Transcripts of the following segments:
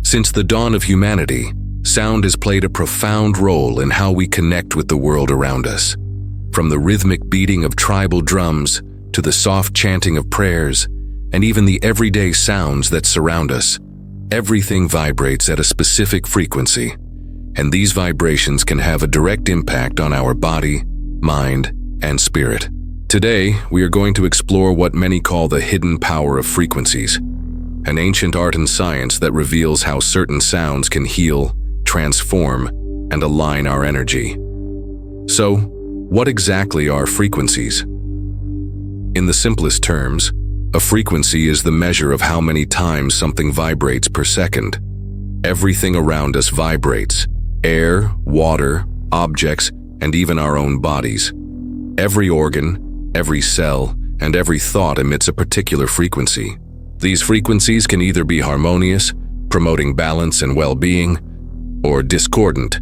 Since the dawn of humanity, sound has played a profound role in how we connect with the world around us. From the rhythmic beating of tribal drums to the soft chanting of prayers, and even the everyday sounds that surround us, everything vibrates at a specific frequency, and these vibrations can have a direct impact on our body, mind, and spirit. Today, we are going to explore what many call the hidden power of frequencies, an ancient art and science that reveals how certain sounds can heal, transform, and align our energy. So, what exactly are frequencies? In the simplest terms, a frequency is the measure of how many times something vibrates per second. Everything around us vibrates: air, water, objects, and even our own bodies. Every organ, every cell, and every thought emits a particular frequency. These frequencies can either be harmonious, promoting balance and well-being, or discordant,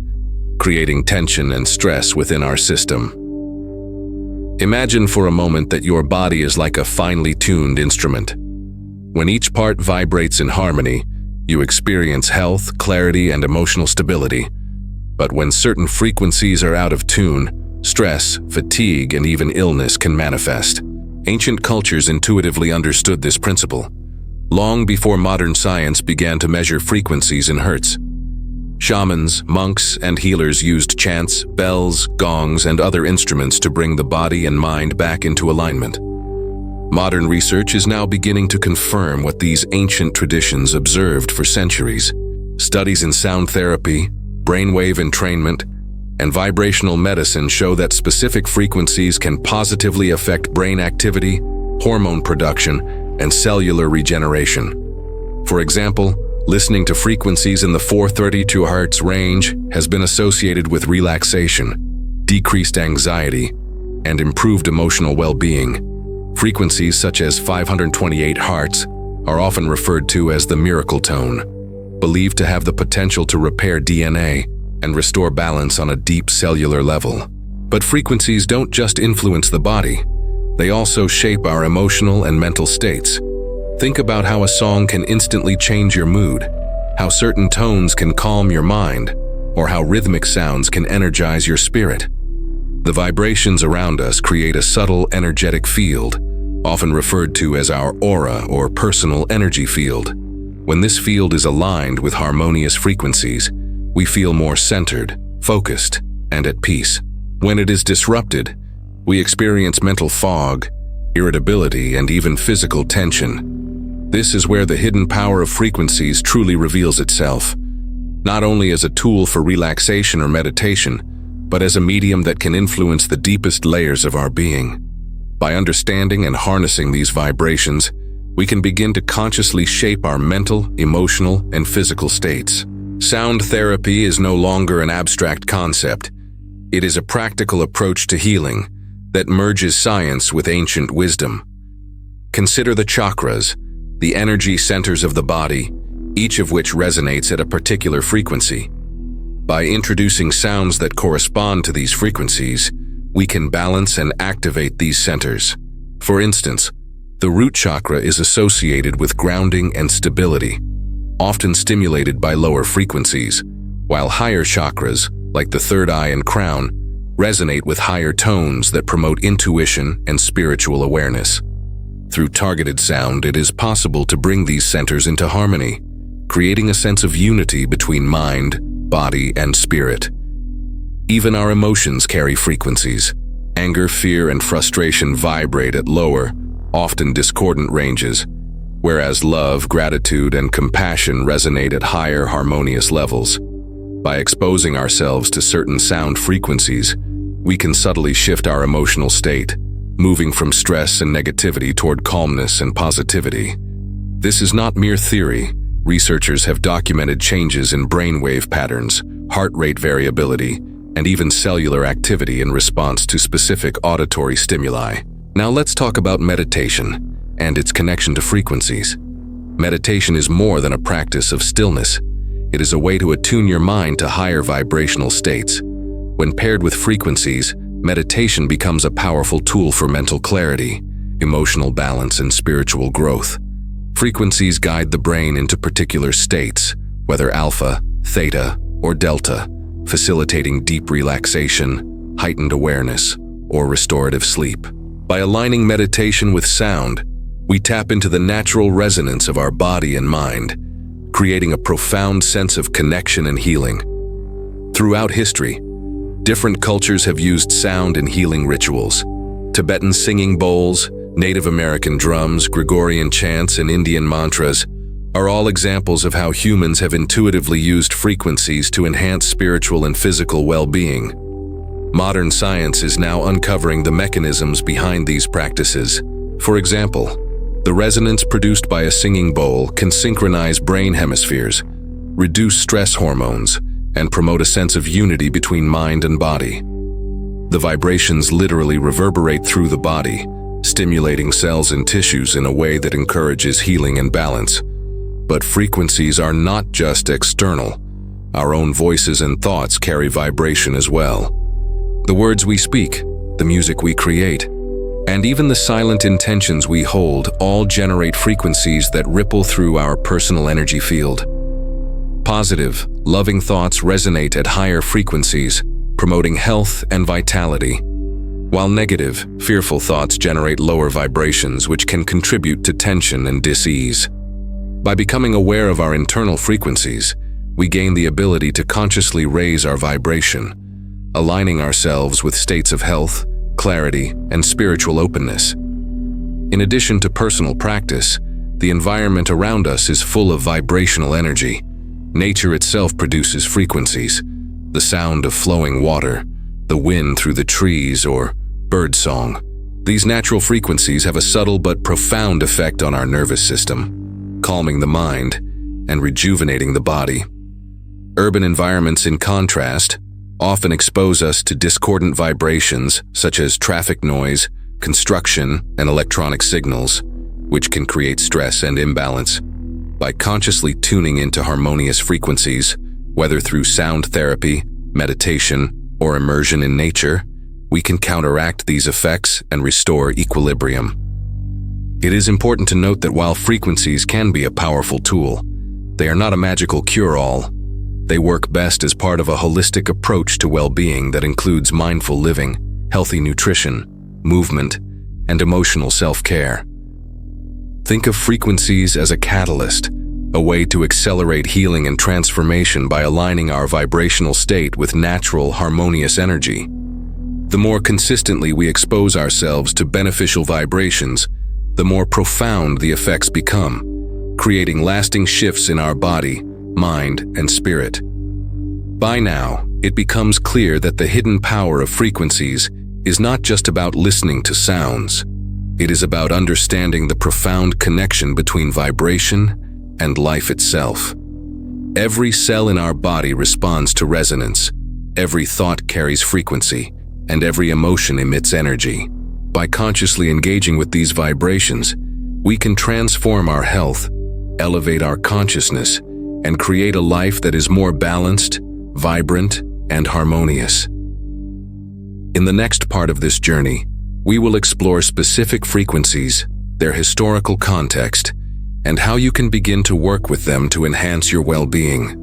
creating tension and stress within our system. Imagine for a moment that your body is like a finely tuned instrument. When each part vibrates in harmony, you experience health, clarity, and emotional stability. But when certain frequencies are out of tune, stress, fatigue, and even illness can manifest. Ancient cultures intuitively understood this principle, long before modern science began to measure frequencies in hertz. Shamans, monks, and healers used chants, bells, gongs, and other instruments to bring the body and mind back into alignment. Modern research is now beginning to confirm what these ancient traditions observed for centuries. Studies in sound therapy, brainwave entrainment, and vibrational medicine show that specific frequencies can positively affect brain activity, hormone production, and cellular regeneration. For example, listening to frequencies in the 432 Hz range has been associated with relaxation, decreased anxiety, and improved emotional well-being. Frequencies such as 528 Hz are often referred to as the miracle tone, believed to have the potential to repair DNA and restore balance on a deep cellular level. But frequencies don't just influence the body, they also shape our emotional and mental states. Think about how a song can instantly change your mood, how certain tones can calm your mind, or how rhythmic sounds can energize your spirit. The vibrations around us create a subtle energetic field, often referred to as our aura or personal energy field. When this field is aligned with harmonious frequencies, we feel more centered, focused, and at peace. When it is disrupted, we experience mental fog, irritability, and even physical tension. This is where the hidden power of frequencies truly reveals itself, not only as a tool for relaxation or meditation, but as a medium that can influence the deepest layers of our being. By understanding and harnessing these vibrations, we can begin to consciously shape our mental, emotional, and physical states. Sound therapy is no longer an abstract concept. It is a practical approach to healing that merges science with ancient wisdom. Consider the chakras, the energy centers of the body, each of which resonates at a particular frequency. By introducing sounds that correspond to these frequencies, we can balance and activate these centers. For instance, the root chakra is associated with grounding and stability, often stimulated by lower frequencies, while higher chakras, like the third eye and crown, resonate with higher tones that promote intuition and spiritual awareness. Through targeted sound, it is possible to bring these centers into harmony, creating a sense of unity between mind, body, and spirit. Even our emotions carry frequencies. Anger, fear, and frustration vibrate at lower, often discordant ranges, whereas love, gratitude, and compassion resonate at higher, harmonious levels. By exposing ourselves to certain sound frequencies, we can subtly shift our emotional state, moving from stress and negativity toward calmness and positivity. This is not mere theory. Researchers have documented changes in brainwave patterns, heart rate variability, and even cellular activity in response to specific auditory stimuli. Now let's talk about meditation and its connection to frequencies. Meditation is more than a practice of stillness. It is a way to attune your mind to higher vibrational states. When paired with frequencies, meditation becomes a powerful tool for mental clarity, emotional balance, and spiritual growth. Frequencies guide the brain into particular states, whether alpha, theta, or delta, facilitating deep relaxation, heightened awareness, or restorative sleep. By aligning meditation with sound, we tap into the natural resonance of our body and mind, creating a profound sense of connection and healing. Throughout history, different cultures have used sound in healing rituals. Tibetan singing bowls, Native American drums, Gregorian chants, and Indian mantras are all examples of how humans have intuitively used frequencies to enhance spiritual and physical well-being. Modern science is now uncovering the mechanisms behind these practices. For example, the resonance produced by a singing bowl can synchronize brain hemispheres, reduce stress hormones, and promote a sense of unity between mind and body. The vibrations literally reverberate through the body, stimulating cells and tissues in a way that encourages healing and balance. But frequencies are not just external. Our own voices and thoughts carry vibration as well. The words we speak, the music we create, and even the silent intentions we hold all generate frequencies that ripple through our personal energy field. Positive, loving thoughts resonate at higher frequencies, promoting health and vitality, while negative, fearful thoughts generate lower vibrations which can contribute to tension and dis-ease. By becoming aware of our internal frequencies, we gain the ability to consciously raise our vibration, aligning ourselves with states of health, clarity, and spiritual openness. In addition to personal practice, the environment around us is full of vibrational energy. Nature itself produces frequencies, the sound of flowing water, the wind through the trees, or bird song. These natural frequencies have a subtle but profound effect on our nervous system, calming the mind and rejuvenating the body. Urban environments, in contrast, often expose us to discordant vibrations such as traffic noise, construction, and electronic signals, which can create stress and imbalance. By consciously tuning into harmonious frequencies, whether through sound therapy, meditation, or immersion in nature, we can counteract these effects and restore equilibrium. It is important to note that while frequencies can be a powerful tool, they are not a magical cure-all. They work best as part of a holistic approach to well-being that includes mindful living, healthy nutrition, movement, and emotional self-care. Think of frequencies as a catalyst, a way to accelerate healing and transformation by aligning our vibrational state with natural, harmonious energy. The more consistently we expose ourselves to beneficial vibrations, the more profound the effects become, creating lasting shifts in our body, mind, and spirit. By now, it becomes clear that the hidden power of frequencies is not just about listening to sounds. It is about understanding the profound connection between vibration and life itself. Every cell in our body responds to resonance, every thought carries frequency, and every emotion emits energy. By consciously engaging with these vibrations, we can transform our health, elevate our consciousness, and create a life that is more balanced, vibrant, and harmonious. In the next part of this journey, we will explore specific frequencies, their historical context, and how you can begin to work with them to enhance your well-being.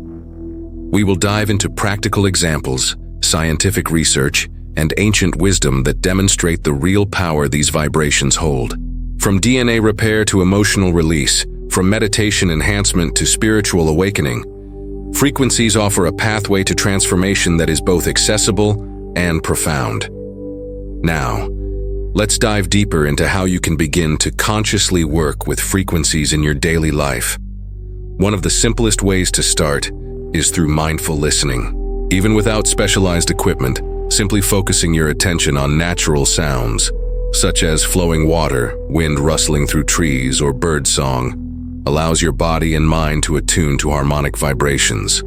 We will dive into practical examples, scientific research, and ancient wisdom that demonstrate the real power these vibrations hold. From DNA repair to emotional release, from meditation enhancement to spiritual awakening, frequencies offer a pathway to transformation that is both accessible and profound. Now, let's dive deeper into how you can begin to consciously work with frequencies in your daily life. One of the simplest ways to start is through mindful listening. Even without specialized equipment, simply focusing your attention on natural sounds, such as flowing water, wind rustling through trees, or bird song, allows your body and mind to attune to harmonic vibrations.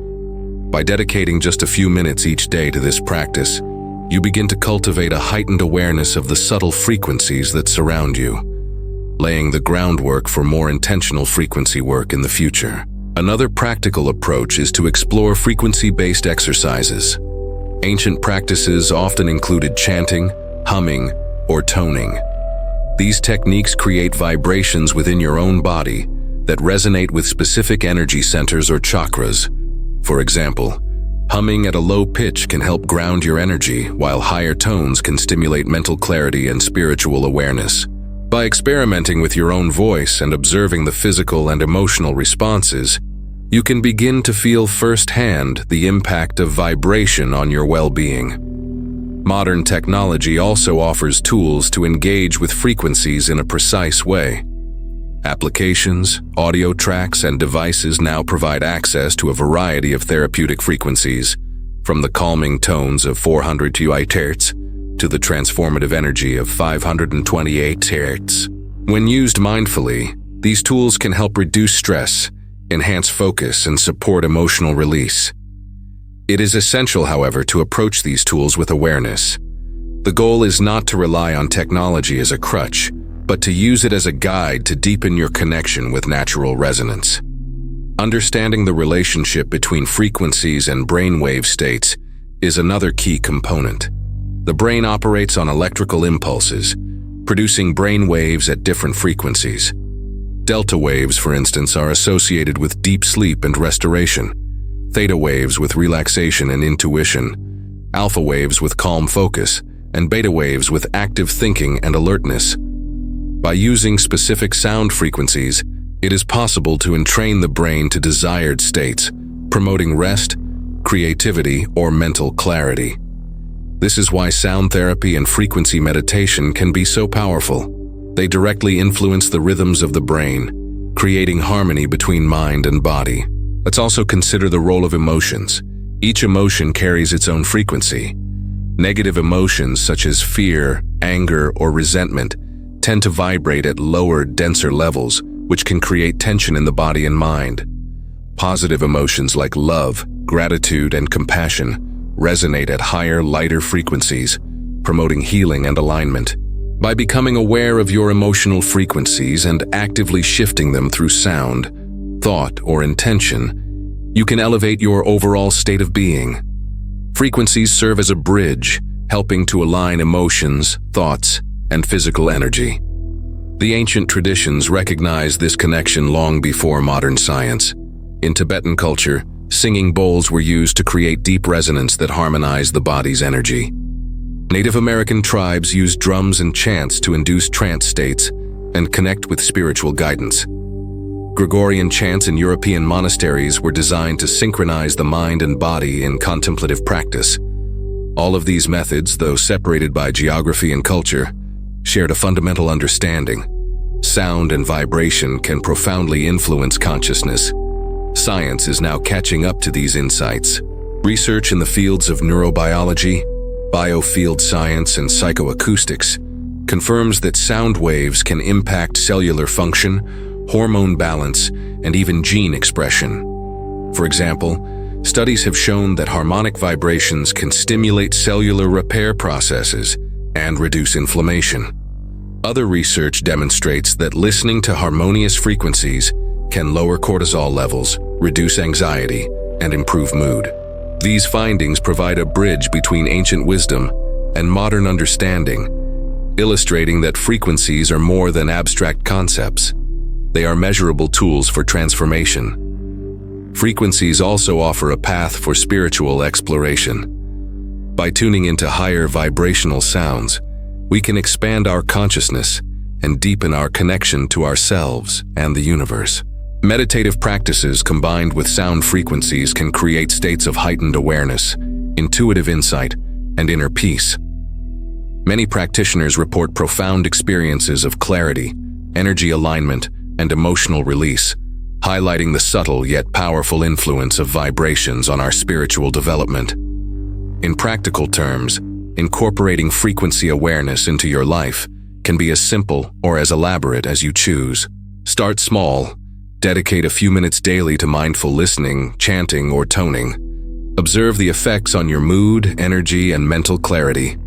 By dedicating just a few minutes each day to this practice, you begin to cultivate a heightened awareness of the subtle frequencies that surround you, laying the groundwork for more intentional frequency work in the future. Another practical approach is to explore frequency-based exercises. Ancient practices often included chanting, humming, or toning. These techniques create vibrations within your own body, that resonate with specific energy centers or chakras. For example, humming at a low pitch can help ground your energy, while higher tones can stimulate mental clarity and spiritual awareness. By experimenting with your own voice and observing the physical and emotional responses, you can begin to feel firsthand the impact of vibration on your well-being. Modern technology also offers tools to engage with frequencies in a precise way. Applications, audio tracks, and devices now provide access to a variety of therapeutic frequencies, from the calming tones of 400 Hz to the transformative energy of 528 Hz. When used mindfully, these tools can help reduce stress, enhance focus, and support emotional release. It is essential, however, to approach these tools with awareness. The goal is not to rely on technology as a crutch, but to use it as a guide to deepen your connection with natural resonance. Understanding the relationship between frequencies and brainwave states is another key component. The brain operates on electrical impulses, producing brain waves at different frequencies. Delta waves, for instance, are associated with deep sleep and restoration, theta waves with relaxation and intuition, alpha waves with calm focus, and beta waves with active thinking and alertness. By using specific sound frequencies, it is possible to entrain the brain to desired states, promoting rest, creativity, or mental clarity. This is why sound therapy and frequency meditation can be so powerful. They directly influence the rhythms of the brain, creating harmony between mind and body. Let's also consider the role of emotions. Each emotion carries its own frequency. Negative emotions such as fear, anger, or resentment tend to vibrate at lower, denser levels, which can create tension in the body and mind. Positive emotions like love, gratitude, and compassion resonate at higher, lighter frequencies, promoting healing and alignment. By becoming aware of your emotional frequencies and actively shifting them through sound, thought, or intention, you can elevate your overall state of being. Frequencies serve as a bridge, helping to align emotions, thoughts, and physical energy. The ancient traditions recognized this connection long before modern science. In Tibetan culture, singing bowls were used to create deep resonance that harmonized the body's energy. Native American tribes used drums and chants to induce trance states and connect with spiritual guidance. Gregorian chants in European monasteries were designed to synchronize the mind and body in contemplative practice. All of these methods, though separated by geography and culture, shared a fundamental understanding. Sound and vibration can profoundly influence consciousness. Science is now catching up to these insights. Research in the fields of neurobiology, biofield science, and psychoacoustics confirms that sound waves can impact cellular function, hormone balance, and even gene expression. For example, studies have shown that harmonic vibrations can stimulate cellular repair processes and reduce inflammation. Other research demonstrates that listening to harmonious frequencies can lower cortisol levels, reduce anxiety, and improve mood. These findings provide a bridge between ancient wisdom and modern understanding, illustrating that frequencies are more than abstract concepts. They are measurable tools for transformation. Frequencies also offer a path for spiritual exploration. By tuning into higher vibrational sounds, we can expand our consciousness and deepen our connection to ourselves and the universe. Meditative practices combined with sound frequencies can create states of heightened awareness, intuitive insight, and inner peace. Many practitioners report profound experiences of clarity, energy alignment, and emotional release, highlighting the subtle yet powerful influence of vibrations on our spiritual development. In practical terms, incorporating frequency awareness into your life can be as simple or as elaborate as you choose. Start small. Dedicate a few minutes daily to mindful listening, chanting, or toning. Observe the effects on your mood, energy, and mental clarity.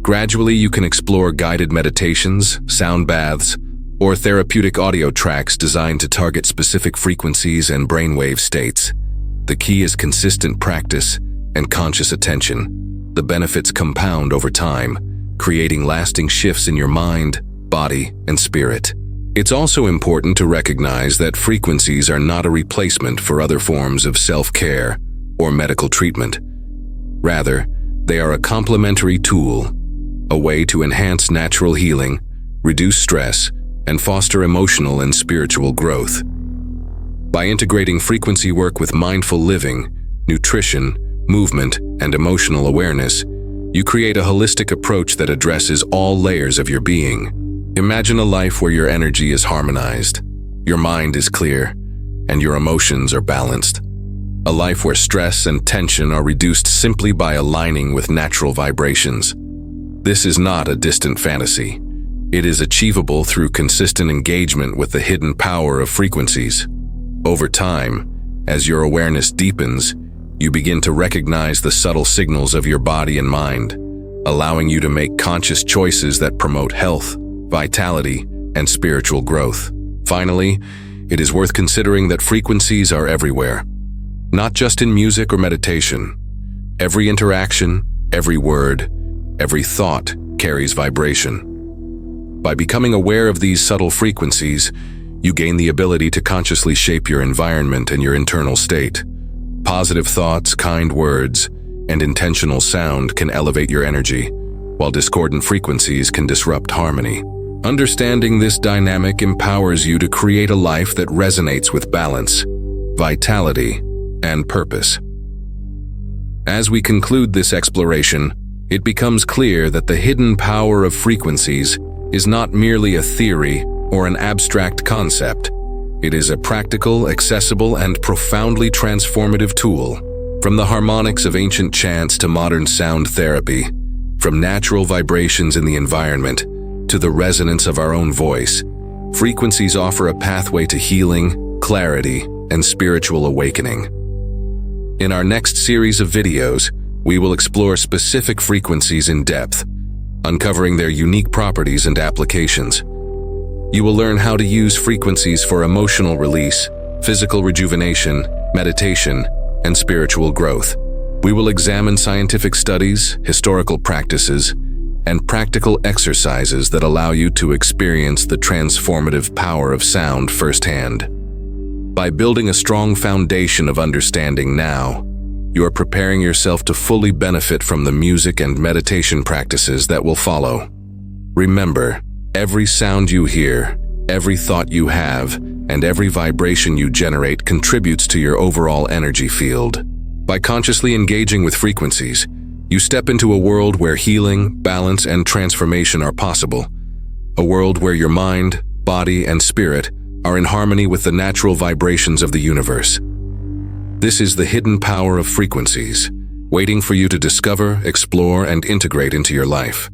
Gradually, you can explore guided meditations, sound baths, or therapeutic audio tracks designed to target specific frequencies and brainwave states. The key is consistent practice and conscious attention. The benefits compound over time, creating lasting shifts in your mind, body, and spirit. It's also important to recognize that frequencies are not a replacement for other forms of self-care or medical treatment. Rather, they are a complementary tool, a way to enhance natural healing, reduce stress, and foster emotional and spiritual growth. By integrating frequency work with mindful living, nutrition, movement, and emotional awareness, you create a holistic approach that addresses all layers of your being. Imagine a life where your energy is harmonized, your mind is clear, and your emotions are balanced. A life where stress and tension are reduced simply by aligning with natural vibrations. This is not a distant fantasy. It is achievable through consistent engagement with the hidden power of frequencies. Over time, as your awareness deepens, you begin to recognize the subtle signals of your body and mind, allowing you to make conscious choices that promote health, vitality, and spiritual growth. Finally, it is worth considering that frequencies are everywhere, not just in music or meditation. Every interaction, every word, every thought carries vibration. By becoming aware of these subtle frequencies, you gain the ability to consciously shape your environment and your internal state. Positive thoughts, kind words, and intentional sound can elevate your energy, while discordant frequencies can disrupt harmony. Understanding this dynamic empowers you to create a life that resonates with balance, vitality, and purpose. As we conclude this exploration, it becomes clear that the hidden power of frequencies is not merely a theory or an abstract concept. It is a practical, accessible, and profoundly transformative tool. From the harmonics of ancient chants to modern sound therapy, from natural vibrations in the environment to the resonance of our own voice, frequencies offer a pathway to healing, clarity, and spiritual awakening. In our next series of videos, we will explore specific frequencies in depth, uncovering their unique properties and applications. You will learn how to use frequencies for emotional release, physical rejuvenation, meditation, and spiritual growth. We will examine scientific studies, historical practices, and practical exercises that allow you to experience the transformative power of sound firsthand. By building a strong foundation of understanding now, you are preparing yourself to fully benefit from the music and meditation practices that will follow. Remember, every sound you hear, every thought you have, and every vibration you generate contributes to your overall energy field. By consciously engaging with frequencies, you step into a world where healing, balance, and transformation are possible. A world where your mind, body, and spirit are in harmony with the natural vibrations of the universe. This is the hidden power of frequencies, waiting for you to discover, explore, and integrate into your life.